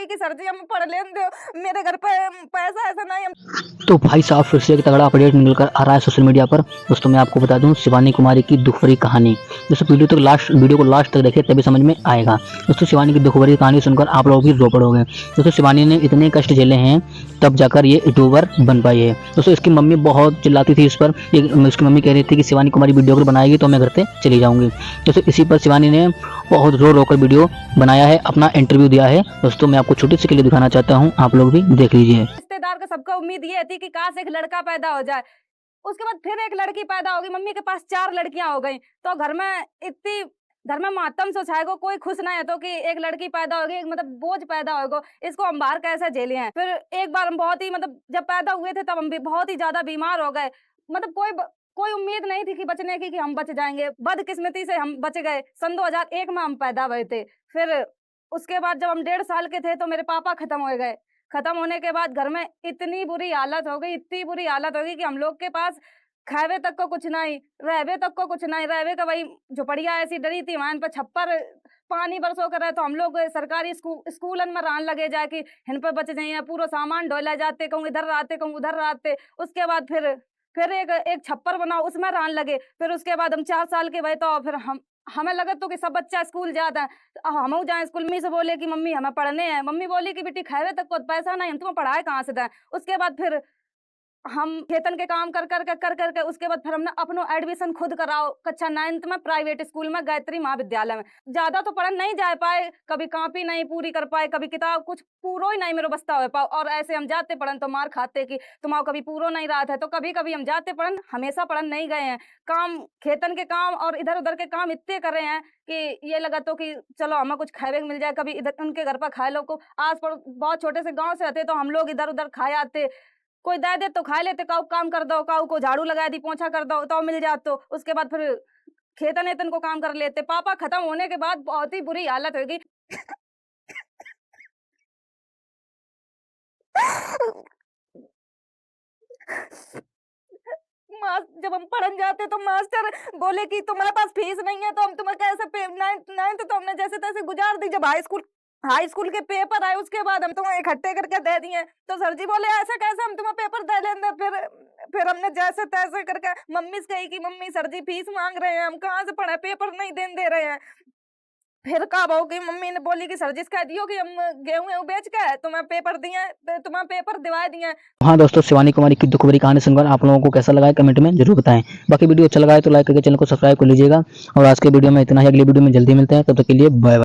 कि सर जी हम पढ़ लें दो, मेरे घर पे पैसा ऐसा नहीं। तो भाई साहब फिर से एक तगड़ा अपडेट निकल कर आ रहा है सोशल मीडिया पर। दोस्तों मैं आपको बता दूं शिवानी कुमारी की दुख भरी कहानी। दोस्तों वीडियो को लास्ट तक देखिए तभी समझ में आएगा। दोस्तों शिवानी की दुख भरी कहानी सुनकर आप लोग भी रो पड़ोगे। दोस्तों शिवानी ने इतने कष्ट झेले हैं तब जाकर ये यूट्यूबर बन पाई है। दोस्तों इसकी मम्मी बहुत चिल्लाती थी इस पर। उसकी मम्मी कह रही थी कि शिवानी कुमारी वीडियो बनाएगी तो मैं घर से चली जाऊंगी। दोस्तों इसी पर शिवानी ने बहुत रो रो कर वीडियो बनाया है, अपना इंटरव्यू दिया है। दोस्तों मैं आपको छोटी सी क्लिप दिखाना चाहता हूँ, आप लोग भी देख लीजिए। रिश्तेदार का सबका उम्मीद ये थी कि काश एक लड़का पैदा हो जाए। उसके बाद फिर एक लड़की पैदा होगी, मम्मी के पास 4 लड़कियां हो गई। तो घर में मातम सो छाएगो, कोई खुश ना है तो कि एक लड़की पैदा होगी, एक मतलब बोझ पैदा होगा, इसको हम बाहर कैसे झेले हैं। फिर एक बार हम बहुत ही मतलब जब पैदा हुए थे तब हम भी बहुत ही ज्यादा बीमार हो गए। मतलब कोई उम्मीद नहीं थी कि बचने की कि हम बच जाएंगे। बदकिस्मती से हम बच गए। सन 2001 में हम पैदा हुए थे। फिर उसके बाद जब हम 1.5 साल के थे तो मेरे पापा खत्म हो गए। खत्म होने के बाद घर में इतनी बुरी हालत हो गई, इतनी बुरी हालत हो गई कि हम लोग के पास खावे तक को कुछ नहीं, रहवे तक को कुछ नहीं। रहवे का वही झोपड़िया ऐसी डली थी, वहां पे छप्पर पानी बरसो कर रहे तो हम लोग सरकारी स्कूलन में रहने लगे जाए कि हिन पे बच जाइए। पूरा सामान ढोला जाते, कहूँ इधर रहते कहूँ उधर रहते। उसके बाद फिर एक एक छप्पर बनाओ उसमें रहने लगे। फिर उसके बाद हम 4 साल के भए तो फिर हमें लगा तो कि सब बच्चा स्कूल जाता है, तो हम जाए स्कूल। मम्मी से बोले कि मम्मी हमें पढ़ने हैं। मम्मी बोली कि बेटी खावे तक को पैसा नहीं, हम तुम्हें पढ़ाए कहाँ से दें। उसके बाद फिर हम खेतन के काम कर उसके बाद फिर हमने अपनो एडमिशन खुद कराओ कक्षा 9th में प्राइवेट स्कूल में गायत्री महाविद्यालय में। ज्यादा तो पढ़न नहीं जा पाए, कभी कॉपी नहीं पूरी कर पाए, कभी किताब कुछ पूरो ही नहीं मेरे बस्ता हो पाओ। और ऐसे हम जाते पढ़न तो मार खाते कि तुम्हारा कभी पूरो नहीं रहा था। तो कभी कभी हम जाते पढ़न, हमेशा पढ़न नहीं गए हैं। काम खेतन के काम और इधर उधर के काम इतने करे हैं कि ये लगा तो कि चलो हमें कुछ खावे मिल जाए। कभी इधर उनके घर पर खाए लो को आस पड़ोस बहुत छोटे से गांव से आते तो हम लोग इधर उधर खाए आते। कोई दे दे तो खा लेते, काऊ काम कर दो, काऊ को झाड़ू लगा दी, पोछा कर दो तो मिल जात। तो उसके बाद फिर खेतन एतन को काम कर लेते। पापा खत्म होने के बाद बहुत ही बुरी हालत हो गई। जब हम पढ़न जाते तो मास्टर बोले कि तुम्हारे पास फीस नहीं है तो हम तुम्हें कैसे नाइन्थ तो हमने जैसे तैसे गुजार दी। जब हाई स्कूल के पेपर आए उसके बाद हम तुम्हें इकट्ठे करके दे दिए। तो सर जी बोले ऐसे कैसे हम तुम्हें पेपर दे लेंगे। फिर हमने जैसे तैसे करके मम्मी से कही कि मम्मी सर जी फीस मांग रहे हैं, हम कहाँ से पढ़े, पेपर नहीं देने दे रहे हैं। फिर का बहू की मम्मी ने बोली कि सर जी कह दियो कि हम गेहूं बेच के तुम्हें पेपर दिए, तुम्हें पेपर दिवा दिए। हाँ दोस्तों शिवानी कुमारी की दुख भरी कहानी सुनकर आप लोगों को कैसा लगा है कमेंट में जरूर बताएं। बाकी वीडियो अच्छा लगा है तो लाइक करके चैनल को सब्सक्राइब कर लीजिएगा। और आज के वीडियो में इतना ही, अगली वीडियो में जल्दी मिलते हैं, तब तक के लिए बाय बाय।